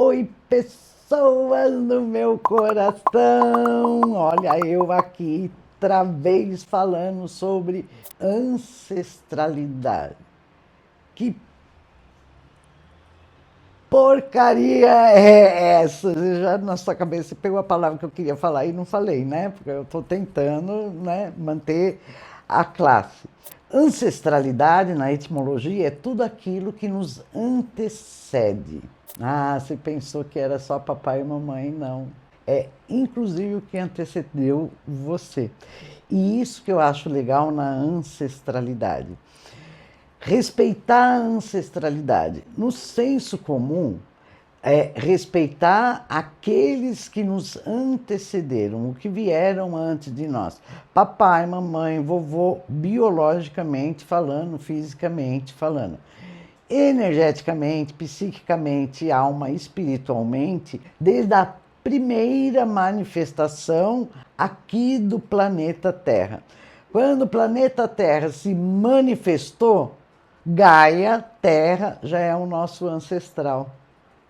Oi, pessoas do meu coração! Olha, eu aqui outra vez falando sobre ancestralidade. Que porcaria é essa? Já na sua cabeça pegou a palavra que eu queria falar e não falei, né? Porque eu estou tentando, né, manter a classe. Ancestralidade, na etimologia, é tudo aquilo que nos antecede. Ah, você pensou que era só papai e mamãe? Não. É inclusive o que antecedeu você. E isso que eu acho legal na ancestralidade. Respeitar a ancestralidade. No senso comum, é respeitar aqueles que nos antecederam, o que vieram antes de nós. Papai, mamãe, vovô, biologicamente falando, fisicamente falando. Energeticamente, psiquicamente, alma, espiritualmente, desde a primeira manifestação aqui do planeta Terra. Quando o planeta Terra se manifestou, Gaia, Terra, já é o nosso ancestral.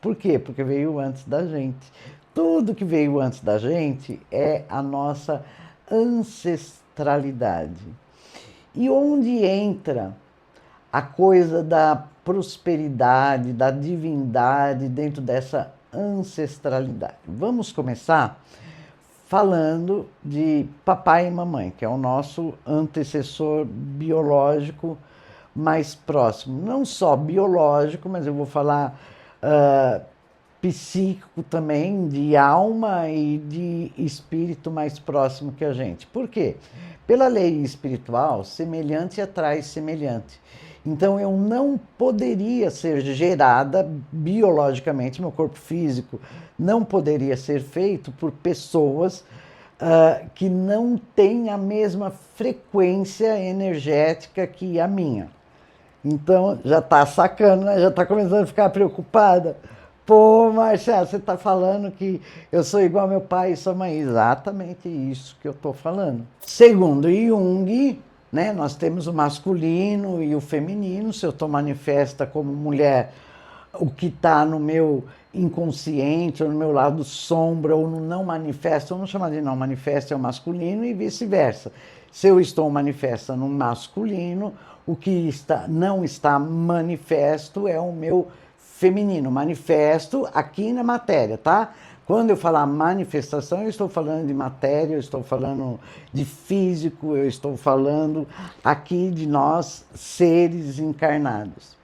Por quê? Porque veio antes da gente. Tudo que veio antes da gente é a nossa ancestralidade. E onde entra a coisa da prosperidade, da divindade dentro dessa ancestralidade? Vamos começar falando de papai e mamãe, que é o nosso antecessor biológico mais próximo. Não só biológico, mas eu vou falar uh, psíquico também, de alma e de espírito mais próximo que a gente. Por quê? Pela lei espiritual, semelhante atrai semelhante. Então eu não poderia ser gerada biologicamente, meu corpo físico não poderia ser feito por pessoas que não têm a mesma frequência energética que a minha. Então já está sacando, né? Já está começando a ficar preocupada. Pô, Marcelo, você está falando que eu sou igual ao meu pai e sua mãe. Exatamente isso que eu estou falando. Segundo Jung, né, nós temos o masculino e o feminino. Se eu estou manifesta como mulher, o que está no meu inconsciente, ou no meu lado sombra, ou no não manifesto, vamos chamar de não manifesto é o masculino e vice-versa. Se eu estou manifesta no masculino, o que não está manifesto é o meu feminino. Manifesto aqui na matéria, tá? Quando eu falar manifestação, eu estou falando de matéria, eu estou falando de físico, eu estou falando aqui de nós, seres encarnados.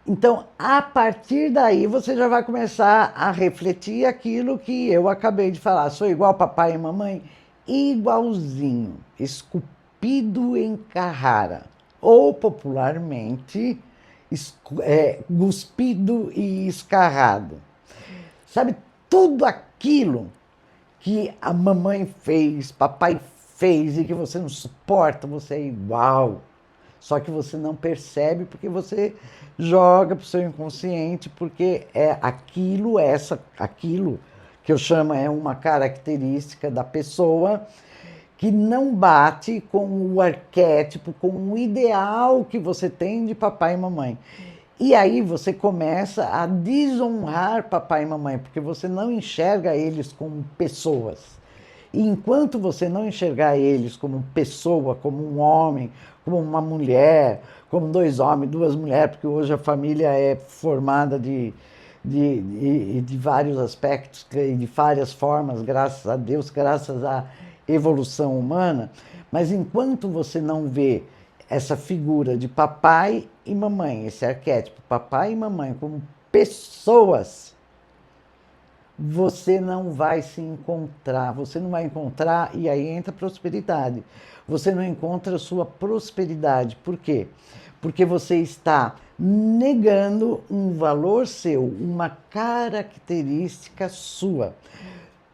Então, a partir daí, você já vai começar a refletir aquilo que eu acabei de falar. Sou igual papai e mamãe? Igualzinho, esculpido em Carrara, ou popularmente, cuspido e escarrado. Sabe, tudo aquilo que a mamãe fez, papai fez e que você não suporta, você é igual. Só que você não percebe porque você joga para o seu inconsciente, porque é aquilo que eu chamo é uma característica da pessoa que não bate com o arquétipo, com o ideal que você tem de papai e mamãe. E aí você começa a desonrar papai e mamãe, porque você não enxerga eles como pessoas. E enquanto você não enxergar eles como pessoa, como um homem, como uma mulher, como dois homens, duas mulheres, porque hoje a família é formada de vários aspectos e de várias formas, graças a Deus, graças à evolução humana, mas enquanto você não vê essa figura de papai e mamãe, esse arquétipo, papai e mamãe, como pessoas, você não vai se encontrar, você não vai encontrar, e aí entra a prosperidade. Você não encontra a sua prosperidade. Por quê? Porque você está negando um valor seu, uma característica sua.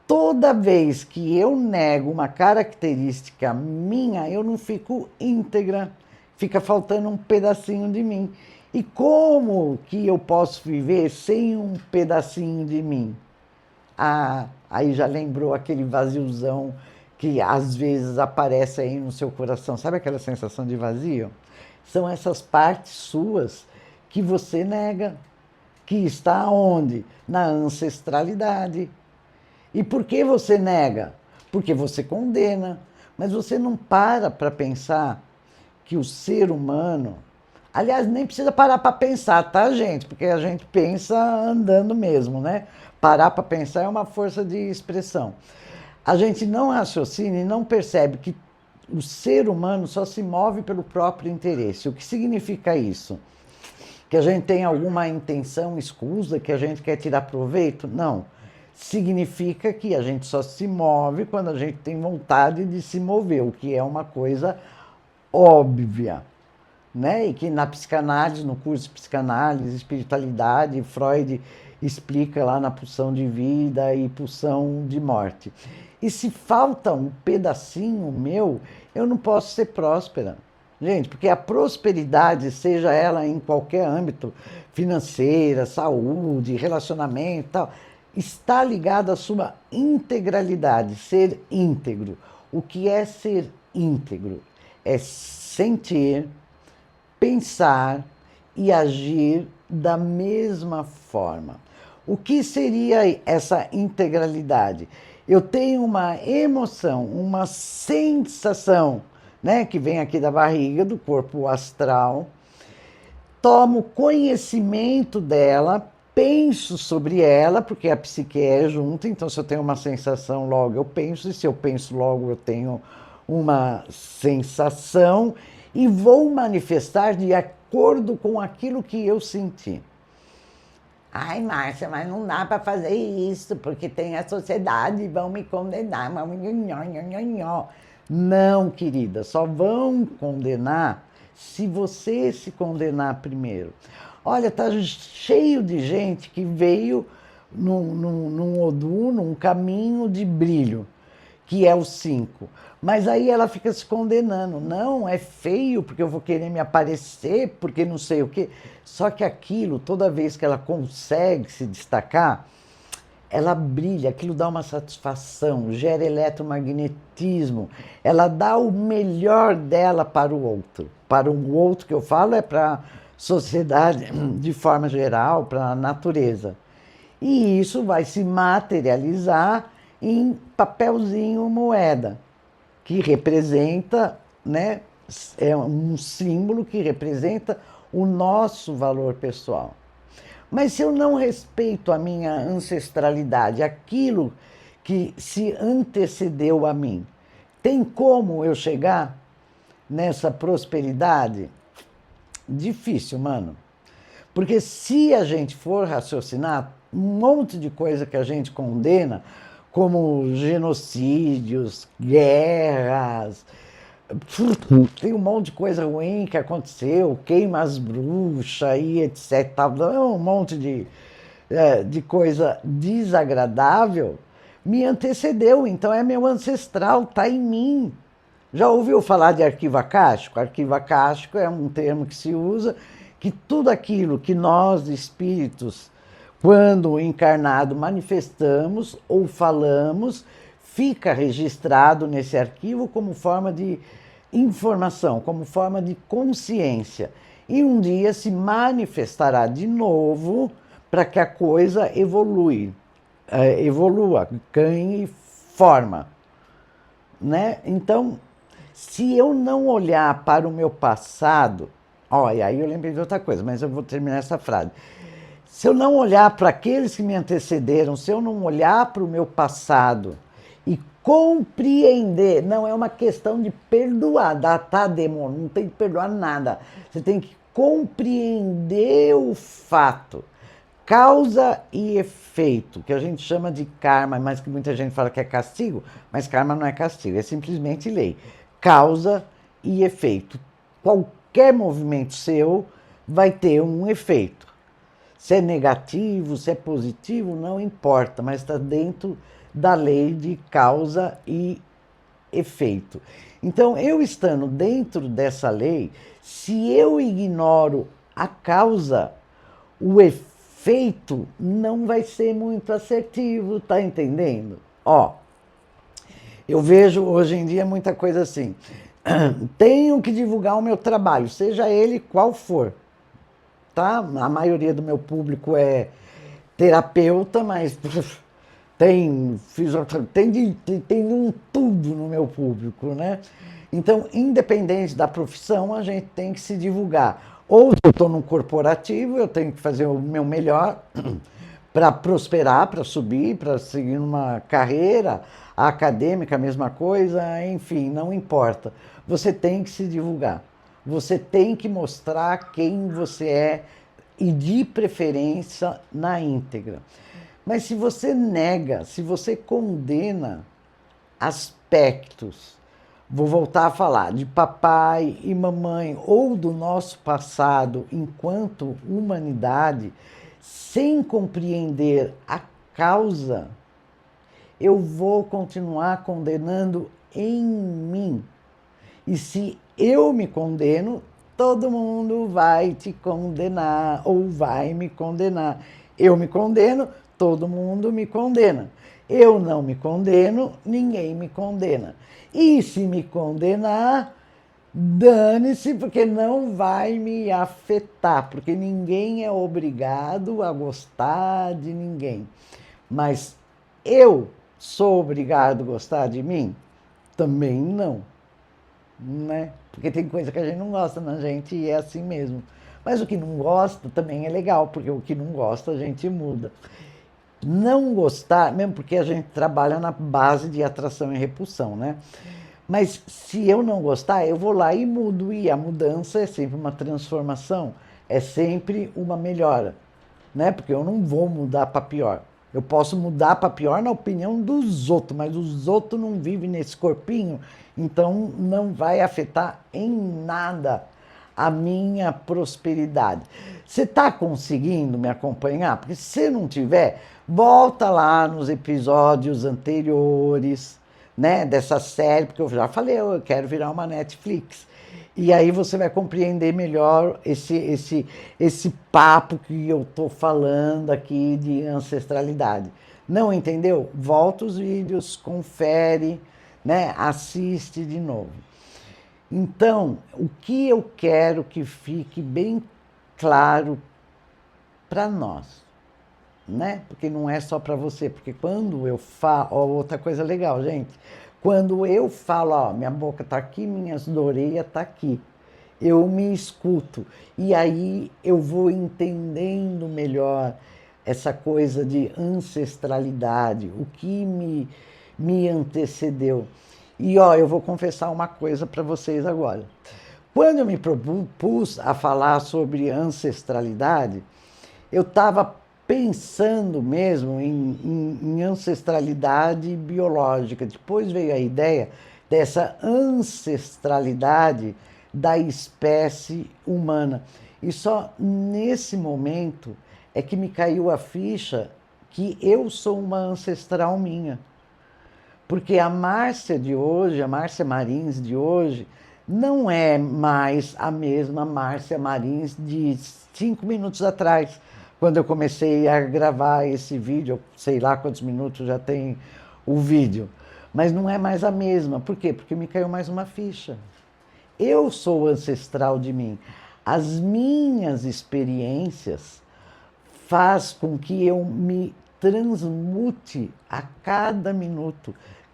Toda vez que eu nego uma característica minha, eu não fico íntegra, fica faltando um pedacinho de mim. E como que eu posso viver sem um pedacinho de mim? Ah, aí já lembrou aquele vaziozão que às vezes aparece aí no seu coração. Sabe aquela sensação de vazio? São essas partes suas que você nega, que está onde? Na ancestralidade. E por que você nega? Porque você condena. Mas você não para pensar que o ser humano... Aliás, nem precisa parar para pensar, tá, gente? Porque a gente pensa andando mesmo, né? Parar para pensar é uma força de expressão. A gente não raciocina e não percebe que o ser humano só se move pelo próprio interesse. O que significa isso? Que a gente tem alguma intenção escusa, que a gente quer tirar proveito? Não. Significa que a gente só se move quando a gente tem vontade de se mover, o que é uma coisa óbvia. Né? E que na psicanálise, no curso de psicanálise, espiritualidade, Freud explica lá na pulsão de vida e pulsão de morte. E se falta um pedacinho meu, eu não posso ser próspera. Gente, porque a prosperidade, seja ela em qualquer âmbito, financeira, saúde, relacionamento e tal, está ligada à sua integralidade, ser íntegro. O que é ser íntegro? É sentir, pensar e agir da mesma forma. O que seria essa integralidade? Eu tenho uma emoção, uma sensação, né, que vem aqui da barriga, do corpo astral, tomo conhecimento dela, penso sobre ela, porque a psique é junto, então se eu tenho uma sensação, logo eu penso, e se eu penso, logo eu tenho uma sensação, e vou manifestar de acordo com aquilo que eu senti. Ai, Márcia, mas não dá para fazer isso, porque tem a sociedade, vão me condenar. Não, querida, só vão condenar se você se condenar primeiro. Olha, tá cheio de gente que veio num Odu, num caminho de brilho, que é o 5. Mas aí ela fica se condenando. Não, é feio, porque eu vou querer me aparecer, porque não sei o quê. Só que aquilo, toda vez que ela consegue se destacar, ela brilha, aquilo dá uma satisfação, gera eletromagnetismo. Ela dá o melhor dela para o outro. Para o outro que eu falo é para a sociedade de forma geral, para a natureza. E isso vai se materializar em papelzinho moeda, que representa, né, é um símbolo que representa o nosso valor pessoal. Mas se eu não respeito a minha ancestralidade, aquilo que se antecedeu a mim, tem como eu chegar nessa prosperidade? Difícil, mano. Porque se a gente for raciocinar, um monte de coisa que a gente condena, como genocídios, guerras, tem um monte de coisa ruim que aconteceu, queima as bruxas e etc. Um monte de coisa desagradável me antecedeu, então é meu ancestral, está em mim. Já ouviu falar de arquivo acástico? Arquivo acástico é um termo que se usa que tudo aquilo que nós, espíritos, quando encarnado, manifestamos ou falamos, fica registrado nesse arquivo como forma de informação, como forma de consciência. E um dia se manifestará de novo para que a coisa evolua, ganhe forma. Né? Então, se eu não olhar para o meu passado, e aí eu lembrei de outra coisa, mas eu vou terminar essa frase. Se eu não olhar para aqueles que me antecederam, se eu não olhar para o meu passado e compreender, não é uma questão de perdoar, tá, demônio? Não tem que perdoar nada. Você tem que compreender o fato. Causa e efeito, que a gente chama de karma, mas que muita gente fala que é castigo, mas karma não é castigo, é simplesmente lei. Causa e efeito. Qualquer movimento seu vai ter um efeito. Se é negativo, se é positivo, não importa, mas está dentro da lei de causa e efeito. Então, eu estando dentro dessa lei, se eu ignoro a causa, o efeito não vai ser muito assertivo, tá entendendo? Eu vejo hoje em dia muita coisa assim. Tenho que divulgar o meu trabalho, seja ele qual for. tá? A maioria do meu público é terapeuta, mas tem tem um tudo no meu público, né? Então, independente da profissão, a gente tem que se divulgar. Ou se eu estou num corporativo, eu tenho que fazer o meu melhor para prosperar, para subir, para seguir uma carreira acadêmica, a mesma coisa, enfim, não importa. Você tem que se divulgar. Você tem que mostrar quem você é e de preferência na íntegra. Mas se você nega, se você condena aspectos, vou voltar a falar de papai e mamãe ou do nosso passado enquanto humanidade, sem compreender a causa, eu vou continuar condenando em mim. E se eu me condeno, todo mundo vai te condenar ou vai me condenar. Eu me condeno, todo mundo me condena. Eu não me condeno, ninguém me condena. E se me condenar, dane-se, porque não vai me afetar, porque ninguém é obrigado a gostar de ninguém. Mas eu sou obrigado a gostar de mim? Também não, né? Porque tem coisa que a gente não gosta na gente e é assim mesmo. Mas o que não gosta também é legal, porque o que não gosta a gente muda. Não gostar, mesmo porque a gente trabalha na base de atração e repulsão, né? Mas se eu não gostar, eu vou lá e mudo. E a mudança é sempre uma transformação, é sempre uma melhora, né? Porque eu não vou mudar para pior. Eu posso mudar para pior na opinião dos outros, mas os outros não vivem nesse corpinho, então não vai afetar em nada a minha prosperidade. Você está conseguindo me acompanhar? Porque se você não tiver, volta lá nos episódios anteriores, né, dessa série, porque eu já falei, eu quero virar uma Netflix. E aí você vai compreender melhor esse papo que eu estou falando aqui de ancestralidade. Não entendeu? Volta os vídeos, confere, né, assiste de novo. Então, o que eu quero que fique bem claro para nós, né? Porque não é só para você, porque quando eu falo, outra coisa legal, gente, quando eu falo, ó, minha boca tá aqui, minhas orelhas tá aqui, eu me escuto e aí eu vou entendendo melhor essa coisa de ancestralidade, o que me antecedeu. E ó, eu vou confessar uma coisa para vocês agora. Quando eu me propus a falar sobre ancestralidade, eu estava pensando mesmo em ancestralidade biológica. Depois veio a ideia dessa ancestralidade da espécie humana. E só nesse momento é que me caiu a ficha que eu sou uma ancestral minha. Porque a Márcia de hoje, a Márcia Marins de hoje, não é mais a mesma Márcia Marins de 5 minutos atrás, quando eu comecei a gravar esse vídeo, sei lá quantos minutos já tem o vídeo. Mas não é mais a mesma. Por quê? Porque me caiu mais uma ficha. Eu sou ancestral de mim. As minhas experiências faz com que eu me transmute a cada minuto.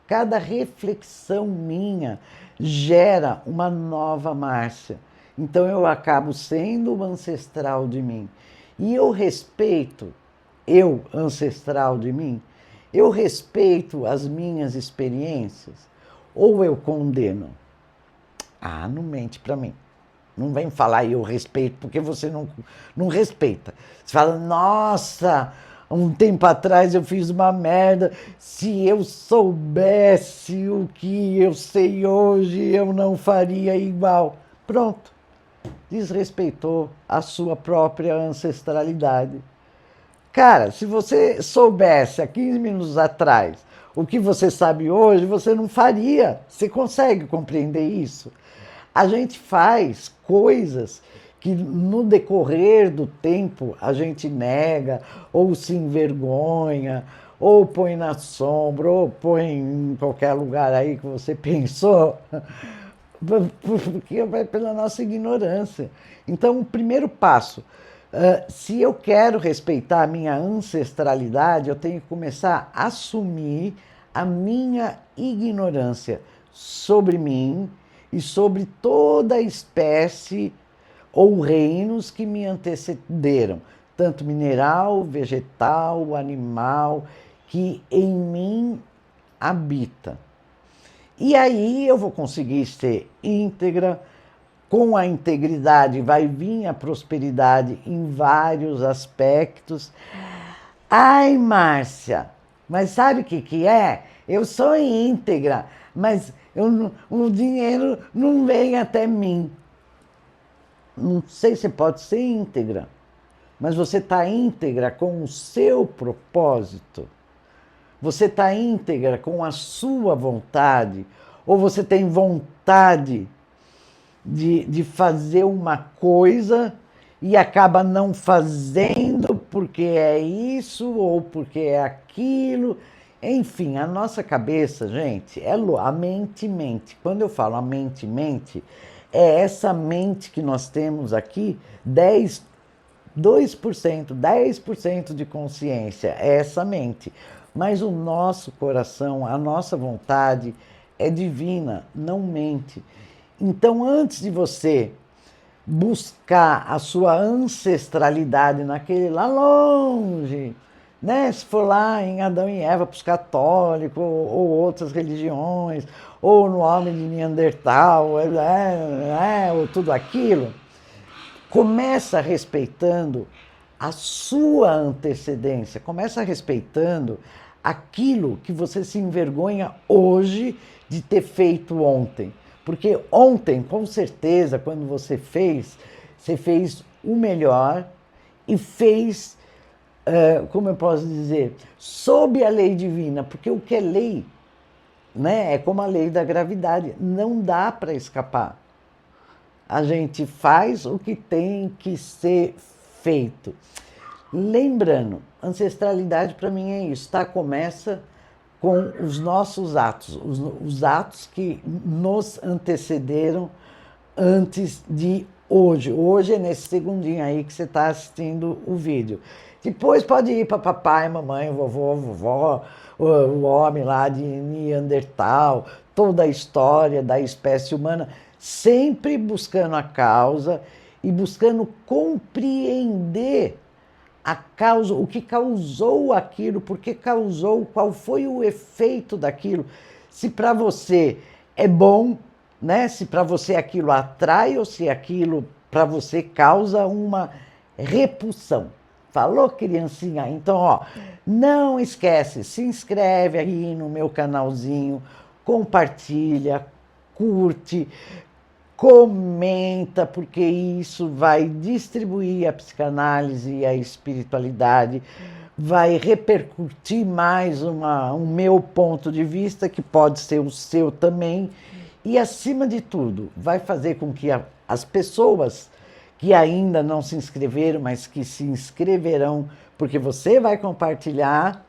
Cada reflexão minha gera uma nova Márcia. Então eu acabo sendo uma ancestral de mim. E eu ancestral de mim, eu respeito as minhas experiências ou eu condeno? Ah, não mente para mim. Não vem falar eu respeito, porque você não respeita. Você fala, nossa, um tempo atrás eu fiz uma merda, se eu soubesse o que eu sei hoje, eu não faria igual. Pronto, desrespeitou a sua própria ancestralidade. Cara, se você soubesse há 15 minutos atrás o que você sabe hoje, você não faria. Você consegue compreender isso? A gente faz coisas que no decorrer do tempo a gente nega, ou se envergonha, ou põe na sombra, ou põe em qualquer lugar aí que você pensou, porque vai pela nossa ignorância. Então, o primeiro passo, Se eu quero respeitar a minha ancestralidade, eu tenho que começar a assumir a minha ignorância sobre mim e sobre toda a espécie ou reinos que me antecederam, tanto mineral, vegetal, animal, que em mim habita. E aí eu vou conseguir ser íntegra. Com a integridade vai vir a prosperidade em vários aspectos. Ai, Márcia, mas sabe o que é? Eu sou íntegra, mas o dinheiro não vem até mim. Não sei se pode ser íntegra, mas você está íntegra com o seu propósito. Você está íntegra com a sua vontade, ou você tem vontade de fazer uma coisa e acaba não fazendo porque é isso ou porque é aquilo. Enfim, a nossa cabeça, gente, a mente mente. Quando eu falo a mente mente, é essa mente que nós temos aqui, 2%, 10% de consciência, é essa mente. Mas o nosso coração, a nossa vontade é divina, não mente. Então, antes de você buscar a sua ancestralidade naquele lá longe, né? Se for lá em Adão e Eva para os católicos ou outras religiões, ou no homem de Neandertal, ou tudo aquilo, começa respeitando a sua antecedência, começa respeitando aquilo que você se envergonha hoje de ter feito ontem. Porque ontem, com certeza, quando você fez o melhor e fez, como eu posso dizer, sob a lei divina. Porque o que é lei, né, é como a lei da gravidade, não dá para escapar. A gente faz o que tem que ser feito. Lembrando, ancestralidade para mim é isso, tá? Começa com os nossos atos, os atos que nos antecederam antes de hoje. Hoje é nesse segundinho aí que você está assistindo o vídeo. Depois pode ir para papai, mamãe, vovô, vovó, o homem lá de Neandertal, toda a história da espécie humana, sempre buscando a causa e buscando compreender a causa, o que causou aquilo, por que causou, qual foi o efeito daquilo. Se para você é bom, né? Se para você aquilo atrai ou se aquilo para você causa uma repulsão. Falou, criancinha? Então, ó, não esquece, se inscreve aí no meu canalzinho, compartilha, curte, comenta, porque isso vai distribuir a psicanálise e a espiritualidade, vai repercutir mais um meu ponto de vista, que pode ser o seu também, e acima de tudo, vai fazer com que as pessoas que ainda não se inscreveram, mas que se inscreverão, porque você vai compartilhar,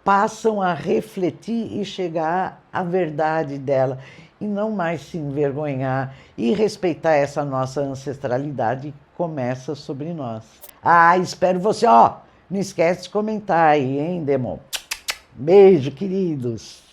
passam a refletir e chegar à verdade dela e não mais se envergonhar e respeitar essa nossa ancestralidade que começa sobre nós. Ah, espero você, ó, não esquece de comentar aí, hein, Demon? Beijo, queridos!